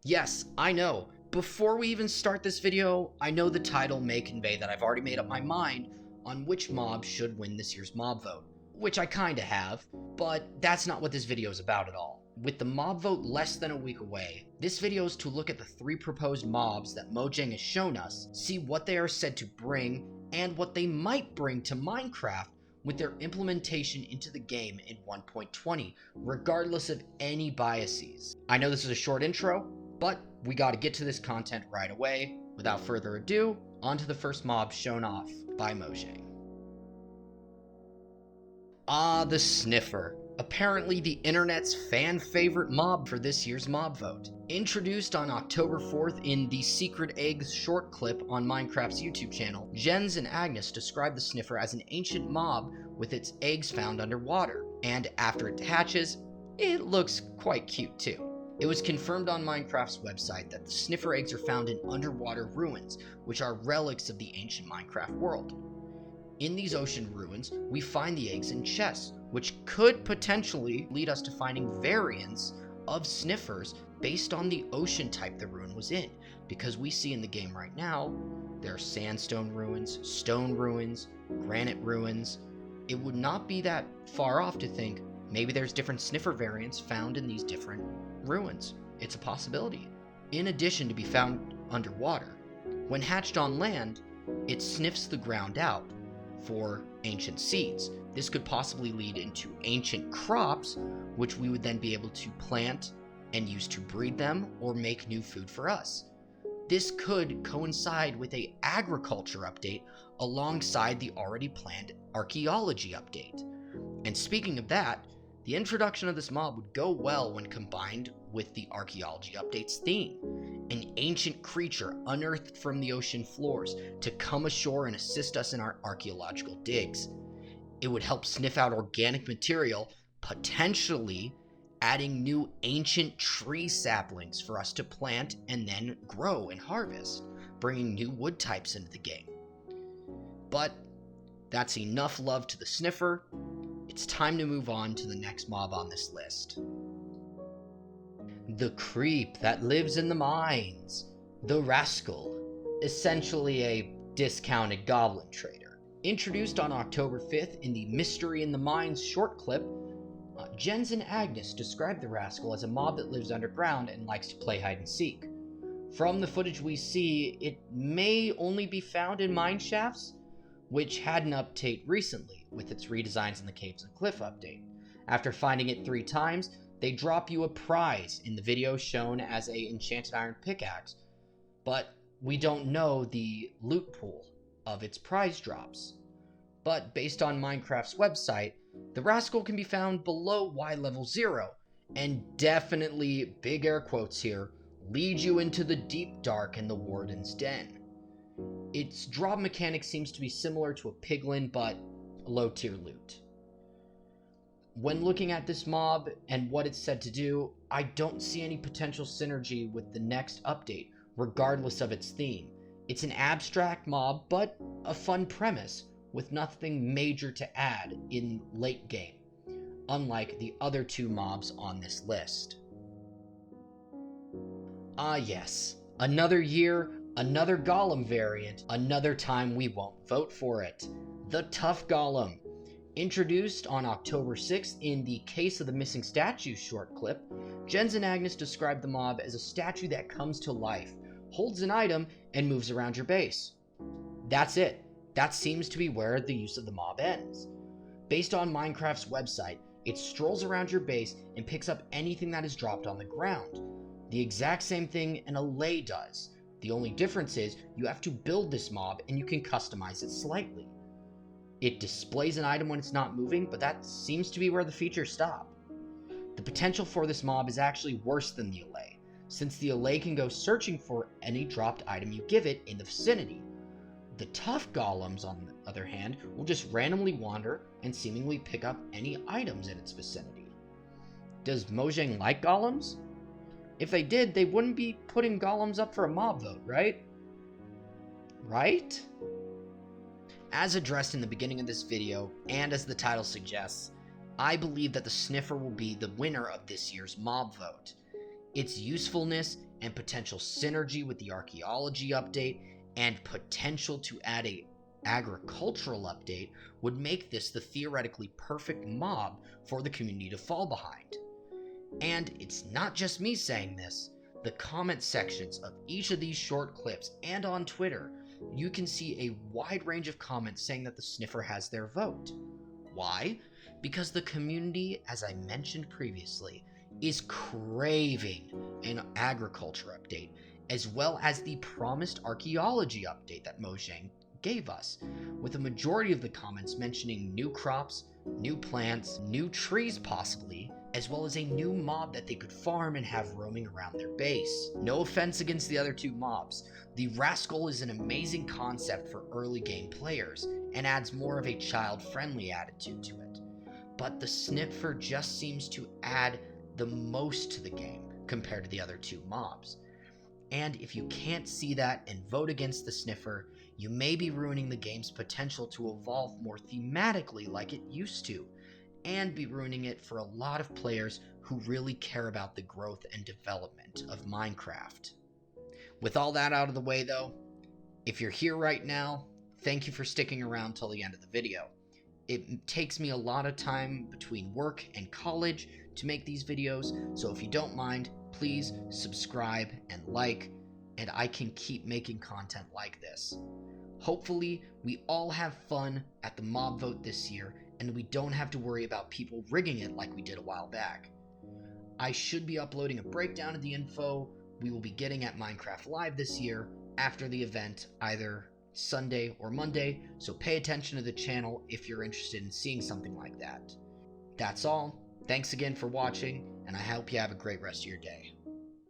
Yes, I know. Before we even start this video, I know the title may convey that I've already made up my mind on which mob should win this year's mob vote, which I kinda have, but that's not what this video is about at all. With the mob vote less than a week away, this video is to look at the 3 proposed mobs that Mojang has shown us, see what they are said to bring, and what they might bring to Minecraft with their implementation into the game in 1.20, regardless of any biases. I know this is a short intro, but we gotta get to this content right away. Without further ado, on to the first mob shown off by Mojang. The Sniffer. Apparently the internet's fan favorite mob for this year's mob vote. Introduced on October 4th in the Secret Eggs short clip on Minecraft's YouTube channel, Jens and Agnes describe the Sniffer as an ancient mob with its eggs found underwater, and after it hatches, it looks quite cute too. It was confirmed on Minecraft's website that the Sniffer eggs are found in underwater ruins, which are relics of the ancient Minecraft world. In these ocean ruins, we find the eggs in chests, which could potentially lead us to finding variants of Sniffers based on the ocean type the ruin was in, because we see in the game right now, there are sandstone ruins, stone ruins, granite ruins. It would not be that far off to think maybe there's different Sniffer variants found in these different ruins. It's a possibility. In addition to be found underwater, when hatched on land, it sniffs the ground out for ancient seeds. This could possibly lead into ancient crops, which we would then be able to plant and use to breed them or make new food for us. This could coincide with an agriculture update alongside the already planned archaeology update. And speaking of that, the introduction of this mob would go well when combined with the archaeology update's theme. An ancient creature unearthed from the ocean floors to come ashore and assist us in our archaeological digs. It would help sniff out organic material, potentially adding new ancient tree saplings for us to plant and then grow and harvest, bringing new wood types into the game. But that's enough love to the Sniffer. It's time to move on to the next mob on this list. The creep that lives in the mines. The Rascal. Essentially a discounted goblin trader. Introduced on October 5th in the Mystery in the Mines short clip, Jens and Agnes describe the Rascal as a mob that lives underground and likes to play hide and seek. From the footage we see, it may only be found in mine shafts, which had an update recently with its redesigns in the Caves and Cliff update. After finding it 3 times, they drop you a prize in the video shown as a enchanted iron pickaxe, but we don't know the loot pool of its prize drops. But based on Minecraft's website, the Rascal can be found below Y level 0, and definitely, big air quotes here, lead you into the deep dark and the Warden's Den. Its drop mechanic seems to be similar to a piglin, but low tier loot. When looking at this mob and what it's said to do, I don't see any potential synergy with the next update, regardless of its theme. It's an abstract mob, but a fun premise, with nothing major to add in late game, unlike the other 2 mobs on this list. Yes, another year, another Golem variant, another time we won't vote for it. The Tough Golem. Introduced on October 6th in the Case of the Missing Statue short clip, Jens and Agnes describe the mob as a statue that comes to life, holds an item, and moves around your base. That's it. That seems to be where the use of the mob ends. Based on Minecraft's website, it strolls around your base and picks up anything that is dropped on the ground. The exact same thing an allay does. The only difference is you have to build this mob and you can customize it slightly. It displays an item when it's not moving, but that seems to be where the features stop. The potential for this mob is actually worse than the allay, since the allay can go searching for any dropped item you give it in the vicinity. The Tough Golems, on the other hand, will just randomly wander and seemingly pick up any items in its vicinity. Does Mojang like golems? If they did, they wouldn't be putting golems up for a mob vote, right? Right? As addressed in the beginning of this video, and as the title suggests, I believe that the Sniffer will be the winner of this year's mob vote. Its usefulness and potential synergy with the archaeology update, and potential to add a agricultural update would make this the theoretically perfect mob for the community to fall behind. And it's not just me saying this. The comment sections of each of these short clips and on Twitter, you can see a wide range of comments saying that the Sniffer has their vote. Why? Because the community, as I mentioned previously, is craving an agriculture update, as well as the promised archaeology update that Mojang gave us, with a majority of the comments mentioning new crops, new plants, new trees possibly, as well as a new mob that they could farm and have roaming around their base. No offense against the other two mobs, the Rascal is an amazing concept for early game players and adds more of a child-friendly attitude to it. But the Sniffer just seems to add the most to the game compared to the other two mobs. And if you can't see that and vote against the Sniffer, you may be ruining the game's potential to evolve more thematically like it used to, and be ruining it for a lot of players who really care about the growth and development of Minecraft. With all that out of the way though, if you're here right now, thank you for sticking around till the end of the video. It takes me a lot of time between work and college to make these videos, so if you don't mind, please subscribe and like, and I can keep making content like this. Hopefully, we all have fun at the mob vote this year, and we don't have to worry about people rigging it like we did a while back. I should be uploading a breakdown of the info we will be getting at Minecraft Live this year after the event, either Sunday or Monday, so pay attention to the channel if you're interested in seeing something like that. That's all. Thanks again for watching, and I hope you have a great rest of your day.